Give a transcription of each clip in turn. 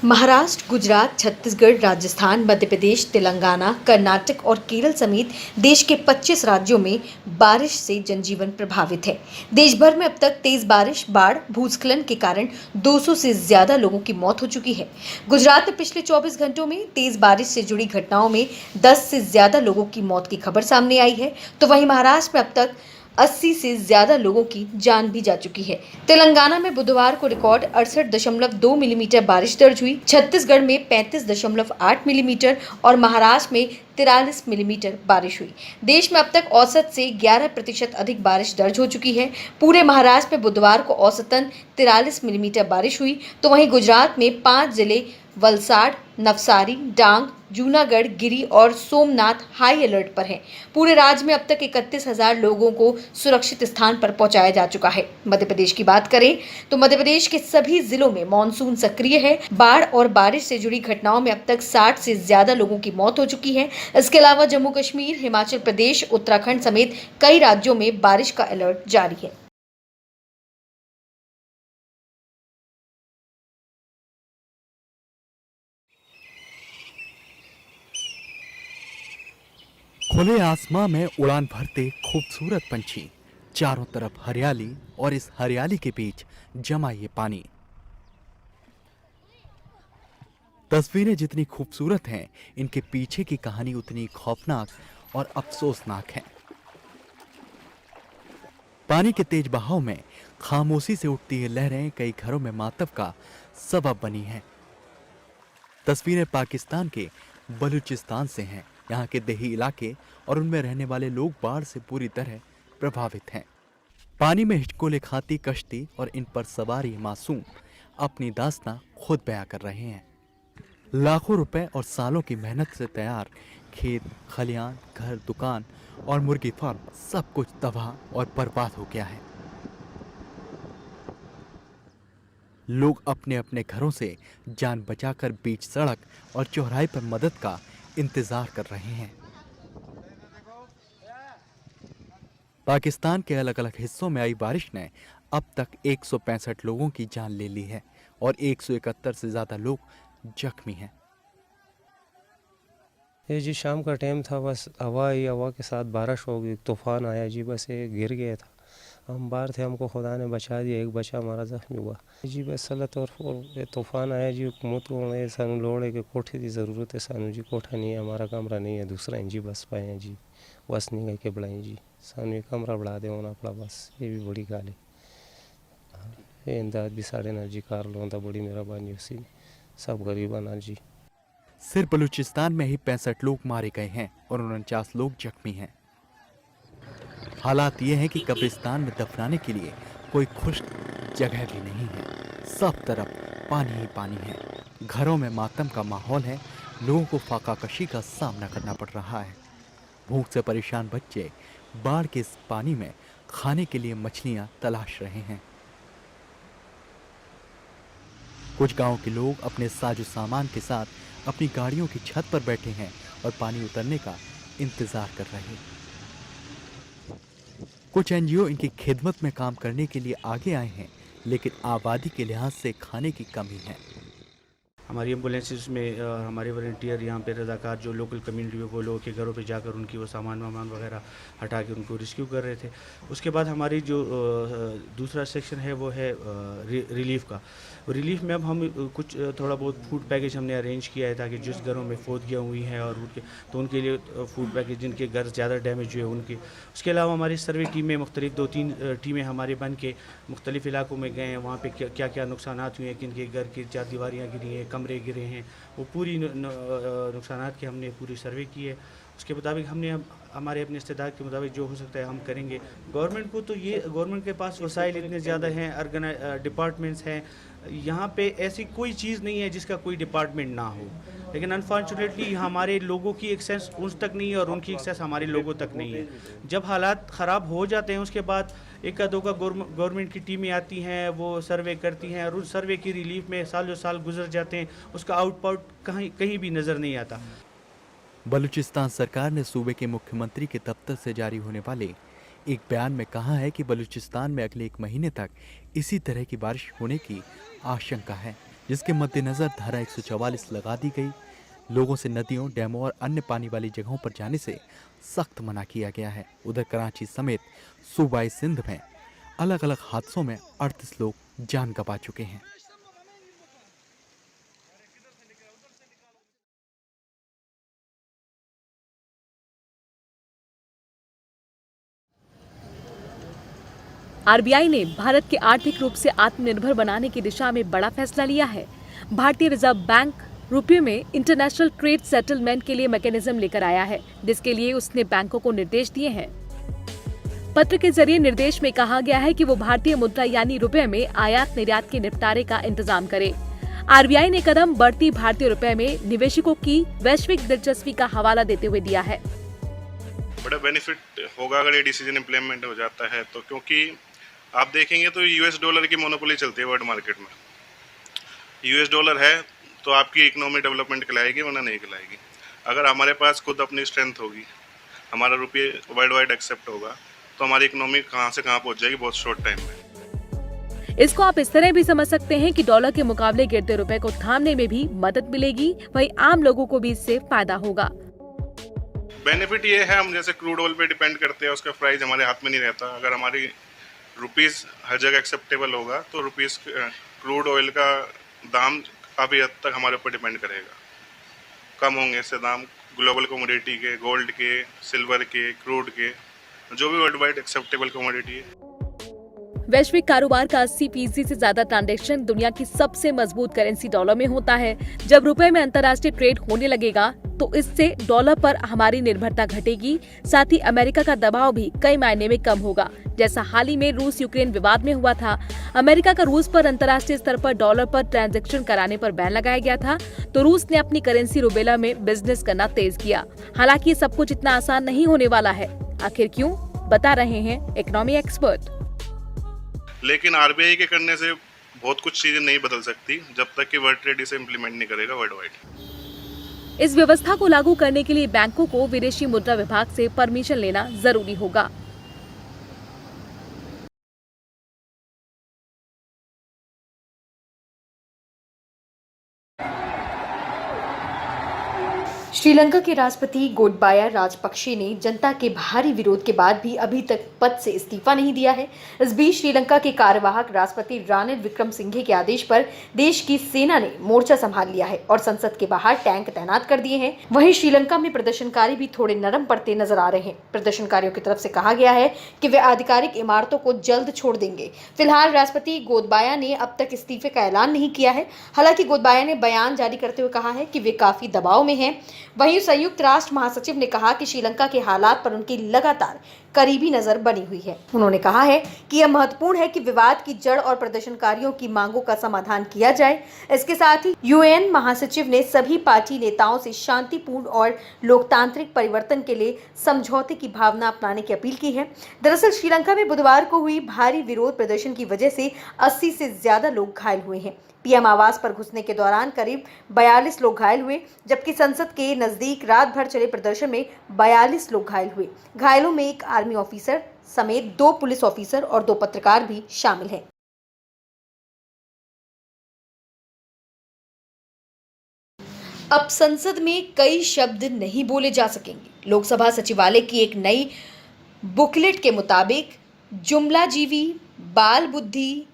महाराष्ट्र, गुजरात, छत्तीसगढ़, राजस्थान, मध्य प्रदेश, तेलंगाना, कर्नाटक और केरल समेत देश के 25 राज्यों में बारिश से जनजीवन प्रभावित है। देश भर में अब तक तेज बारिश, बाढ़, भूस्खलन के कारण 200 से ज्यादा लोगों की मौत हो चुकी है। गुजरात में पिछले 24 घंटों में तेज बारिश से जुड़ी घटनाओं में 10 से ज्यादा लोगों की मौत की खबर सामने आई है, तो वहीं महाराष्ट्र में अब तक 80 से ज्यादा लोगों की जान भी जा चुकी है। तेलंगाना में बुधवार को रिकॉर्ड 68.2 मिलीमीटर बारिश दर्ज हुई। छत्तीसगढ़ में 35.8 मिलीमीटर और महाराष्ट्र में 43 मिलीमीटर बारिश हुई। देश में अब तक औसत से 11% अधिक बारिश दर्ज हो चुकी है। पूरे महाराष्ट्र में बुधवार को औसतन 43 मिलीमीटर बारिश हुई, तो वहीं गुजरात में 5 जिले वलसाड, नवसारी, डांग, जूनागढ़, गिरी और सोमनाथ हाई अलर्ट पर हैं। पूरे राज्य में अब तक 31,000 लोगों को सुरक्षित स्थान पर पहुंचाया जा चुका है। मध्य प्रदेश की बात करें तो मध्य प्रदेश के सभी जिलों में मानसून सक्रिय है। बाढ़ और बारिश से जुड़ी घटनाओं में अब तक 60 से ज्यादा लोगों की मौत हो चुकी है। इसके अलावा जम्मू कश्मीर, हिमाचल प्रदेश, उत्तराखंड समेत कई राज्यों में बारिश का अलर्ट जारी है। खुले आसमां में उड़ान भरते खूबसूरत पंछी, चारों तरफ हरियाली और इस हरियाली के बीच जमा ये पानी। तस्वीरें जितनी खूबसूरत हैं, इनके पीछे की कहानी उतनी खौफनाक और अफसोसनाक है। पानी के तेज बहाव में खामोशी से उठती ये लहरें कई घरों में मातम का सबब बनी हैं। तस्वीरें पाकिस्तान के बलूचिस्तान से हैं। यहाँ के देही इलाके और उनमें रहने वाले लोग बाढ़ से पूरी तरह प्रभावित हैं। पानी में हिचकोले खाती कश्ती और इन पर सवारी मासूम अपनी दास्तां खुद बयां कर रहे हैं। लाखों रुपए और सालों की मेहनत से तैयार खेत, खलियान, घर, दुकान और मुर्गी फार्म सब कुछ तबाह और बर्बाद हो गया है। लोग अपने अपने घरों से जान बचाकर बीच सड़क और चौराहे पर मदद का इंतजार कर रहे हैं। पाकिस्तान के अलग अलग हिस्सों में आई बारिश ने अब तक 165 लोगों की जान ले ली है और 171 से ज्यादा लोग जख्मी हैं। ये जी शाम का टाइम था, बस हवा के साथ बारिश हो गई, तूफान आया जी, बस ये गिर गया था। हम बाहर थे, हमको खुदा ने बचा दिया, एक बच्चा हमारा जख्मी हुआ जी। बस अल्लाह तौर ये तूफान आया जी, हुकूमत को सानू लोड़ है कि कोठे की ज़रूरत है। सानू जी कोठा नहीं है, हमारा कमरा नहीं है, दूसरा है जी, बस पाए हैं जी, बस नहीं गए के बढ़ाएं जी, सानू ये कमरा बढ़ा दे होना पड़ा, बस ये भी बड़ी गाल है। ये इमदाद भी साढ़े ना जी कार लो, बड़ी मेहरबानी उसी सब गरीबाना जी। सिर्फ बलूचिस्तान में ही 65 लोग मारे गए हैं और 49 लोग जख्मी हैं। हालात ये हैं कि कब्रिस्तान में दफनाने के लिए कोई खुश्क जगह भी नहीं है। सब तरफ पानी ही पानी है। घरों में मातम का माहौल है। लोगों को फाका कशी का सामना करना पड़ रहा है। भूख से परेशान बच्चे बाढ़ के इस पानी में खाने के लिए मछलियां तलाश रहे हैं। कुछ गांव के लोग अपने साजो सामान के साथ अपनी गाड़ियों की छत पर बैठे हैं और पानी उतरने का इंतजार कर रहे हैं। कुछ एनजीओ इनकी खिदमत में काम करने के लिए आगे आए हैं, लेकिन आबादी के लिहाज से खाने की कमी है। हमारी एम्बुलेंसेस में हमारे वॉलंटियर यहाँ पे रज़ाकार जो लोकल कम्युनिटी में वो लोगों के घरों पे जाकर उनकी वो सामान वामान वगैरह हटा के उनको रेस्क्यू कर रहे थे। उसके बाद हमारी जो दूसरा सेक्शन है वो है रिलीफ का। रिलीफ में अब हम कुछ थोड़ा बहुत फूड पैकेज हमने अरेंज किया है ताकि जिस घरों में फौतगियाँ हुई हैं और उनके लिए फूड पैकेज, जिनके घर ज़्यादा डैमेज हुए उनके। उसके अलावा हमारी सर्वे टीमें मुख्तलिफ 2-3 टीमें हमारे बन के मुख्तलिफ इलाकों में गए हैं। वहाँ पर क्या क्या नुकसान हुए हैं, किन के घर की 4 दीवारियाँ गिरी हैं, कमरे गिरे हैं, वो पूरी नुकसानात की हमने पूरी सर्वे की है। उसके मुताबिक हमने हमारे अपने इस्तेदाद के मुताबिक जो हो सकता है हम करेंगे। गवर्नमेंट को तो ये गवर्नमेंट के पास वसाइल इतने ज़्यादा हैं, डिपार्टमेंट्स हैं, यहाँ पे ऐसी कोई चीज़ नहीं है जिसका कोई डिपार्टमेंट ना हो, लेकिन अनफॉर्चुनेटली हमारे लोगों की एक्सेस उन तक नहीं है और उनकी एक्सेस हमारे लोगों तक नहीं है। जब हालात ख़राब हो जाते हैं उसके बाद एक दो का गवर्नमेंट की टीमें आती हैं, वो सर्वे करती हैं और उस सर्वे की रिलीफ में सालों साल गुजर जाते हैं, उसका आउटपुट कहीं भी नज़र नहीं आता। बलूचिस्तान सरकार ने सूबे के मुख्यमंत्री के दफ्तर से जारी होने वाले एक बयान में कहा है कि बलूचिस्तान में अगले 1 महीने तक इसी तरह की बारिश होने की आशंका है। जिसके मद्देनजर धारा 144 लगा दी गई। लोगों से नदियों, डैमों और अन्य पानी वाली जगहों पर जाने से सख्त मना किया गया है। उधर कराची समेत सूबाई सिंध में अलग अलग हादसों में 38 लोग जान गंवा चुके हैं। आरबीआई ने भारत के आर्थिक रूप से आत्मनिर्भर बनाने की दिशा में बड़ा फैसला लिया है। भारतीय रिजर्व बैंक रुपये में इंटरनेशनल ट्रेड सेटलमेंट के लिए मैकेनिज्म लेकर आया है, जिसके लिए उसने बैंकों को निर्देश दिए हैं। पत्र के जरिए निर्देश में कहा गया है कि वो भारतीय मुद्रा यानी रुपये में आयात निर्यात के निपटारे का इंतजाम करे। आरबीआई ने कदम बढ़ती भारतीय रुपये में निवेशकों की वैश्विक दिलचस्पी का हवाला देते हुए दिया है। बड़ा बेनिफिट होगा अगर ये डिसीजन इम्प्लीमेंट हो जाता है तो, क्योंकि आप देखेंगे तो यूएस डॉलर की मोनोपोली चलती है वर्ल्ड मार्केट में। यूएस डॉलर है तो आपकी इकोनॉमी डेवलपमेंट कहलाएगी, वरना नहीं कहलाएगी। अगर हमारे पास खुद अपनी स्ट्रेंथ होगी, हमारा रुपये वर्ल्ड वाइड एक्सेप्ट होगा, तो हमारी इकोनॉमी कहाँ से कहाँ पहुँच जाएगी बहुत शॉर्ट टाइम में। इसको आप इस तरह भी समझ सकते हैं कि डॉलर के मुकाबले गिरते रुपए को थामने में भी मदद मिलेगी, वहीं आम लोगों को भी इससे फायदा होगा। बेनिफिट ये है, हम जैसे क्रूड ऑयल पे डिपेंड करते हैं, उसका प्राइस हमारे हाथ में नहीं रहता। अगर हमारी रुपीस हर जगह एक्सेप्टेबल होगा तो रुपीस क्रूड ऑयल का दाम काफ़ी हद तक हमारे ऊपर डिपेंड करेगा। कम होंगे इससे दाम ग्लोबल कमोडिटी के, गोल्ड के, सिल्वर के, क्रूड के, जो भी वर्ल्ड वाइड एक्सेप्टेबल कमोडिटी है। वैश्विक कारोबार का 80% से ज्यादा ट्रांजैक्शन दुनिया की सबसे मजबूत करेंसी डॉलर में होता है। जब रुपए में अंतर्राष्ट्रीय ट्रेड होने लगेगा तो इससे डॉलर पर हमारी निर्भरता घटेगी, साथ ही अमेरिका का दबाव भी कई मायने में कम होगा। जैसा हाल ही में रूस यूक्रेन विवाद में हुआ था, अमेरिका का रूस पर अंतर्राष्ट्रीय स्तर पर डॉलर पर ट्रांजैक्शन कराने पर बैन लगाया गया था, तो रूस ने अपनी करेंसी रुबेला में बिजनेस करना तेज किया। हालांकि ये सब कुछ इतना आसान नहीं होने वाला है। आखिर क्यों, बता रहे हैं इकोनॉमी एक्सपर्ट। लेकिन आरबीआई के करने से बहुत कुछ चीजें नहीं बदल सकती जब तक कि वर्ल्ड ट्रेड इसे इम्प्लीमेंट नहीं करेगा वर्ल्ड वाइड। इस व्यवस्था को लागू करने के लिए बैंकों को विदेशी मुद्रा विभाग से परमिशन लेना जरूरी होगा। श्रीलंका के राष्ट्रपति गोटबाया राजपक्षे ने जनता के भारी विरोध के बाद भी अभी तक पद से इस्तीफा नहीं दिया है। इस बीच श्रीलंका के कार्यवाहक राष्ट्रपति रानिल विक्रमसिंघे के आदेश पर देश की सेना ने मोर्चा संभाल लिया है और संसद के बाहर टैंक तैनात कर दिए हैं। वहीं श्रीलंका में प्रदर्शनकारी भी थोड़े नरम पड़ते नजर आ रहे हैं। प्रदर्शनकारियों की तरफ से कहा गया है कि वे आधिकारिक इमारतों को जल्द छोड़ देंगे। फिलहाल राष्ट्रपति गोटबाया ने अब तक इस्तीफे का ऐलान नहीं किया है। हालांकि गोटबाया ने बयान जारी करते हुए कहा है कि वे काफी दबाव में हैं। वहीं संयुक्त राष्ट्र महासचिव ने कहा कि श्रीलंका के हालात पर उनकी लगातार करीबी नजर बनी हुई है। उन्होंने कहा है कि यह महत्वपूर्ण है कि विवाद की जड़ और प्रदर्शनकारियों की मांगों का समाधान किया जाए। इसके साथ ही यूएन महासचिव ने सभी पार्टी नेताओं से शांतिपूर्ण और लोकतांत्रिक परिवर्तन के लिए समझौते की भावना अपनाने की अपील की है। दरअसल श्रीलंका में बुधवार को हुई भारी विरोध प्रदर्शन की वजह से 80 से ज्यादा लोग घायल हुए हैं। पीएम आवास पर घुसने के दौरान करीब 42 लोग घायल हुए, जबकि संसद के नजदीक रात भर चले प्रदर्शन में 42 लोग घायल हुए। घायलों में एक आर्मी ऑफिसर समेत 2 पुलिस ऑफिसर और 2 पत्रकार भी शामिल हैं। अब संसद में कई शब्द नहीं बोले जा सकेंगे। लोकसभा सचिवालय की एक नई बुकलेट के मुताबिक जुमलाजीवी, बाल बुद्धि,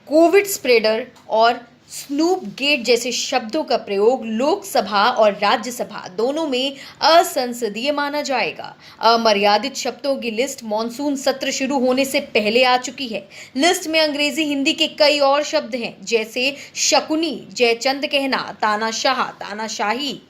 कोविड स्प्रेडर और स्नूप गेट जैसे शब्दों का प्रयोग लोकसभा और राज्यसभा दोनों में असंसदीय माना जाएगा। अमर्यादित शब्दों की लिस्ट मॉनसून सत्र शुरू होने से पहले आ चुकी है। लिस्ट में अंग्रेजी हिंदी के कई और शब्द हैं, जैसे शकुनी, जयचंद कहना, तानाशाह, तानाशाही,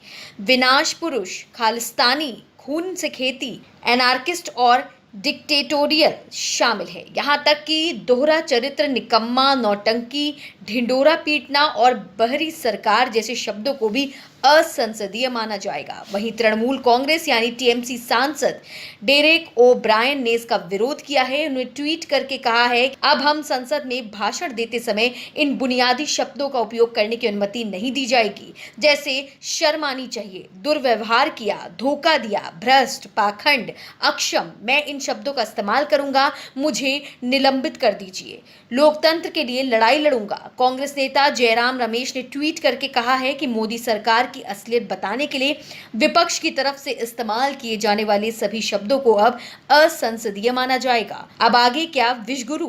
विनाश पुरुष, खालिस्तानी, खून से खेती, एनार्किस्ट और डिक्टेटोरियल शामिल है। यहाँ तक कि दोहरा चरित्र, निकम्मा, नौटंकी, ढिंडोरा पीटना और बहरी सरकार जैसे शब्दों को भी असंसदीय माना जाएगा। वहीं तृणमूल कांग्रेस यानी टीएमसी सांसद डेरेक ओ ब्रायन ने इसका विरोध किया है। उन्होंने ट्वीट करके कहा है, अब हम संसद में भाषण देते समय इन बुनियादी शब्दों का उपयोग करने की अनुमति नहीं दी जाएगी, जैसे शर्म आनी चाहिए, दुर्व्यवहार किया, धोखा दिया, भ्रष्ट, पाखंड, अक्षम। मैं इन शब्दों का इस्तेमाल करूंगा, मुझे निलंबित कर दीजिए। लोकतंत्र के लिए लड़ाई लड़ूंगा। कांग्रेस नेता जयराम रमेश ने ट्वीट करके कहा है कि मोदी सरकार की असलियत बताने के लिए विपक्ष की तरफ से इस्तेमाल किए जाने वाले सभी शब्दों को अब असंसदीय माना जाएगा। अब आगे क्या विश्वगुरु।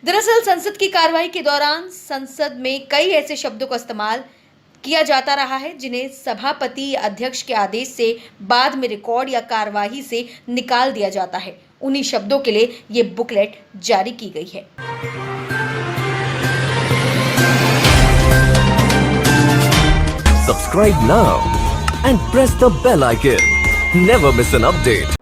दरअसल संसद की कार्रवाई के दौरान संसद में कई ऐसे शब्दों का इस्तेमाल किया जाता रहा है जिन्हें सभापति या अध्यक्ष के आदेश से बाद में रिकॉर्ड या कार्यवाही से निकाल दिया जाता है। उन्हीं शब्दों के लिए ये बुकलेट जारी की गई है। Subscribe now and press the bell icon. Never miss an update.